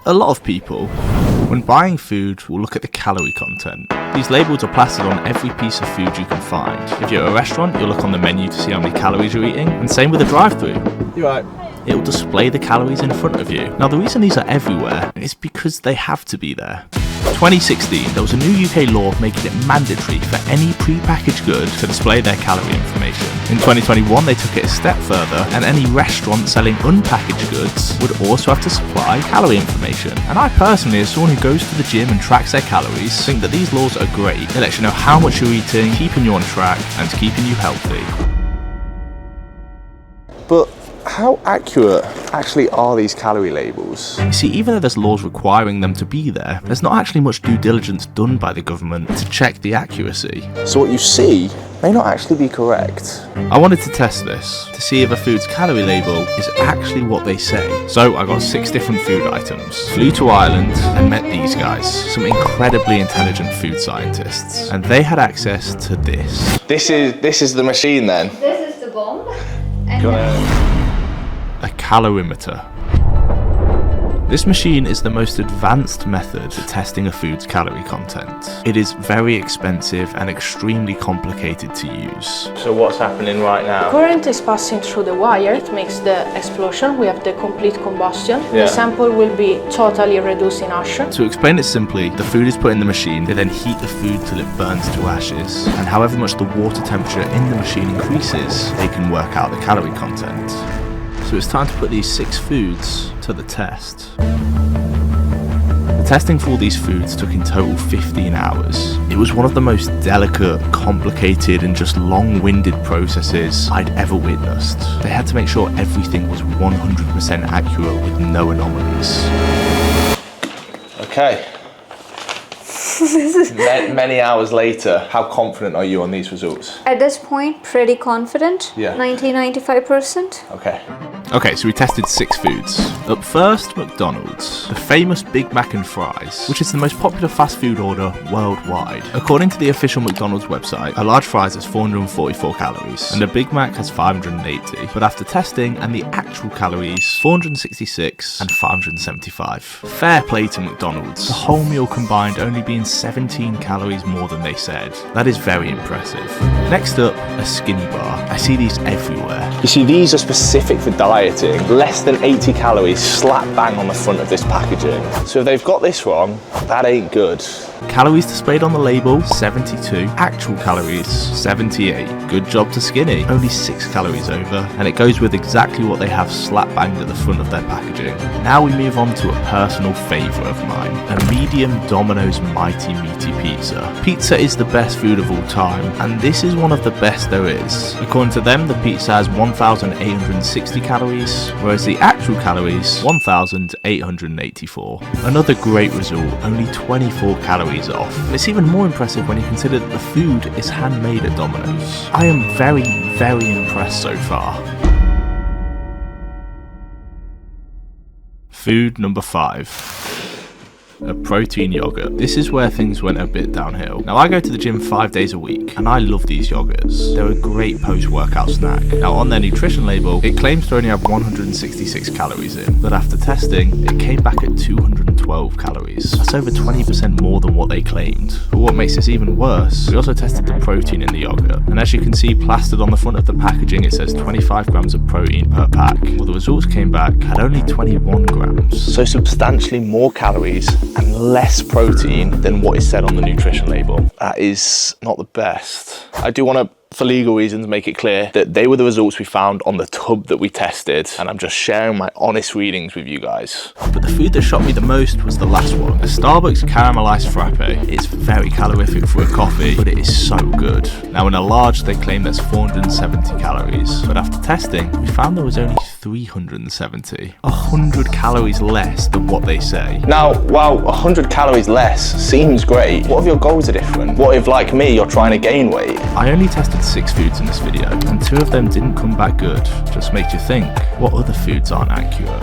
A lot of people, when buying food, will look at the calorie content. These labels are plastered on every piece of food you can find. If you're at a restaurant, you'll look on the menu to see how many calories you're eating, and same with a drive-thru. You're right. It will display the calories in front of you. Now, the reason these are everywhere is because they have to be there. 2016, there was a new UK law making it mandatory for any pre-packaged good to display their calorie information. In 2021, they took it a step further, and any restaurant selling unpackaged goods would also have to supply calorie information. And I personally, as someone who goes to the gym and tracks their calories, think that these laws are great. They let you know how much you're eating, keeping you on track, and keeping you healthy. But how accurate actually are these calorie labels? You see, even though there's laws requiring them to be there, there's not actually much due diligence done by the government to check the accuracy. So what you see may not actually be correct. I wanted to test this to see if a food's calorie label is actually what they say. So I got 6 different food items, flew to Ireland and met these guys, some incredibly intelligent food scientists, and they had access to this. This is the machine then? This is the bomb. And A calorimeter. This machine is the most advanced method for testing a food's calorie content. It is very expensive and extremely complicated to use. So what's happening right now? Current is passing through the wire. It makes the explosion. We have the complete combustion. Yeah. The sample will be totally reduced in ash. To explain it simply, the food is put in the machine, they then heat the food till it burns to ashes, and however much the water temperature in the machine increases, they can work out the calorie content. So it's time to put these 6 foods to the test. The testing for all these foods took in total 15 hours. It was one of the most delicate, complicated, and just long-winded processes I'd ever witnessed. They had to make sure everything was 100% accurate with no anomalies. Okay. Many hours later, how confident are you on these results? at this point, pretty confident. Yeah. 90-95%. Okay, so we tested 6 foods. Up first, McDonald's. The famous Big Mac and fries, which is the most popular fast food order worldwide. According to the official McDonald's website, a large fries has 444 calories, and a Big Mac has 580. But after testing and the actual calories, 466 and 575. Fair play to McDonald's. The whole meal combined only being 17 calories more than they said. That is very impressive. Next up, a skinny bar. I see these everywhere. You see, these are specific for dieting. Less than 80 calories slap bang on the front of this packaging. So if they've got this wrong, that ain't good. Calories displayed on the label, 72. Actual calories, 78. Good job to skinny. Only 6 calories over, and it goes with exactly what they have slap banged at the front of their packaging. Now we move on to a personal favourite of mine, a medium Domino's Mighty Meaty Pizza. Pizza is the best food of all time, and this is one of the best there is. According to them, the pizza has 1,860 calories, whereas the actual calories, 1,884. Another great result, only 24 calories off. It's even more impressive when you consider that the food is handmade at Domino's. I am very, very impressed so far. Food number 5. A protein yogurt. This is where things went a bit downhill. Now, I go to the gym 5 days a week, and I love these yogurts. They're a great post-workout snack. Now, on their nutrition label, it claims to only have 166 calories in, but after testing, it came back at 212 calories. That's over 20% more than what they claimed. But what makes this even worse, we also tested the protein in the yogurt, and as you can see plastered on the front of the packaging, it says 25 grams of protein per pack. Well, the results came back at only 21 grams. So substantially more calories and less protein than what is said on the nutrition label. That is not the best. I do want to, for legal reasons, make it clear that they were the results we found on the tub that we tested, and I'm just sharing my honest readings with you guys. But the food that shocked me the most was the last one, a Starbucks caramelized frappe. It's very calorific for a coffee, but it is so good. Now, in a large, they claim there's 470 calories, but after testing, we found there was only 370. 100 calories less than what they say. Now, while 100 calories less seems great, what if your goals are different? What if, like me, you're trying to gain weight? I only tested 6 foods in this video, and 2 of them didn't come back good. Just makes you think, what other foods aren't accurate?